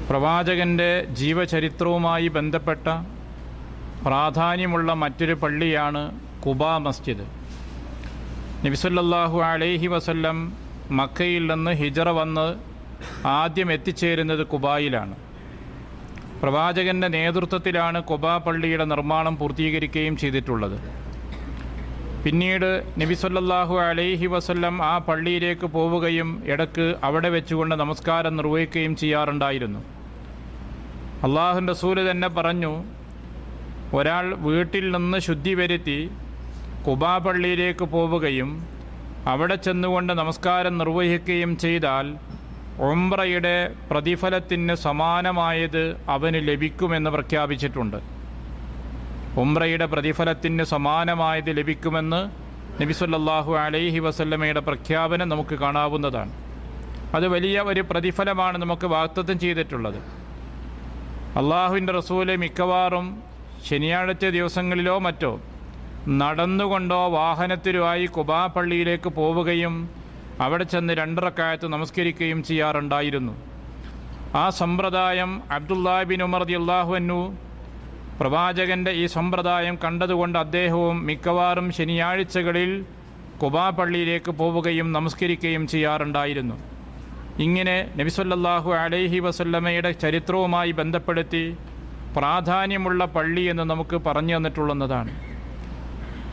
പ്രവാചകൻ്റെ ജീവചരിത്രവുമായി ബന്ധപ്പെട്ട പ്രാധാന്യമുള്ള മറ്റൊരു പള്ളിയാണ് ഖുബാ മസ്ജിദ്. നബി സല്ലല്ലാഹു അലൈഹി വസല്ലം മക്കയിൽ നിന്ന് ഹിജറ വന്ന് ആദ്യം എത്തിച്ചേരുന്നത് ഖുബായിലാണ്. പ്രവാചകൻ്റെ നേതൃത്വത്തിലാണ് ഖുബാ പള്ളിയുടെ നിർമ്മാണം പൂർത്തീകരിക്കുകയും ചെയ്തിട്ടുള്ളത്. പിന്നീട് നബി സല്ലല്ലാഹു അലൈഹി വസല്ലം ആ പള്ളിയിലേക്ക് പോവുകയും ഇടയ്ക്ക് അവിടെ വെച്ചുകൊണ്ട് നമസ്കാരം നിർവഹിക്കുകയും ചെയ്യാറുണ്ടായിരുന്നു. അല്ലാഹുവിൻ്റെ റസൂൽ തന്നെ പറഞ്ഞു, ഒരാൾ വീട്ടിൽ നിന്ന് ശുദ്ധി വരുത്തി ഖുബാ പള്ളിയിലേക്ക് പോവുകയും അവിടെ ചെന്നുകൊണ്ട് നമസ്കാരം നിർവഹിക്കുകയും ചെയ്താൽ ഉംറയുടെ പ്രതിഫലത്തിന് സമാനമായത് അവന് ലഭിക്കുമെന്ന് പ്രഖ്യാപിച്ചിട്ടുണ്ട്. ഉംറയുടെ പ്രതിഫലത്തിന് സമാനമായത് ലഭിക്കുമെന്ന് നബി സല്ലല്ലാഹു അലൈഹി വസല്ലമയുടെ പ്രഖ്യാപനം നമുക്ക് കാണാവുന്നതാണ്. അത് വലിയ ഒരു പ്രതിഫലമാണ് നമുക്ക് വാഗ്ദത്തം ചെയ്തിട്ടുള്ളത്. അള്ളാഹുവിൻ്റെ റസൂല് മിക്കവാറും ശനിയാഴ്ച ദിവസങ്ങളിലോ മറ്റോ നടന്നുകൊണ്ടോ വാഹനത്തിലുമായി ഖുബാ പള്ളിയിലേക്ക് പോവുകയും അവിടെ ചെന്ന് 2 റക്അത്ത് നമസ്കരിക്കുകയും ചെയ്യാറുണ്ടായിരുന്നു. ആ സമ്പ്രദായം അബ്ദുല്ലാഹ് ബിൻ ഉമർ റളിയല്ലാഹു അൻഹു പ്രവാചകൻ്റെ ഈ സമ്പ്രദായം കണ്ടതുകൊണ്ട് അദ്ദേഹവും മിക്കവാറും ശനിയാഴ്ചകളിൽ ഖുബാ പള്ളിയിലേക്ക് പോവുകയും നമസ്കരിക്കുകയും ചെയ്യാറുണ്ടായിരുന്നു. ഇങ്ങനെ നബി സല്ലല്ലാഹു അലൈഹി വസല്ലമയുടെ ചരിത്രവുമായി ബന്ധപ്പെടുത്തി പ്രാധാന്യമുള്ള പള്ളി എന്ന് നമുക്ക് പറഞ്ഞു തന്നിട്ടുള്ളതാണ്.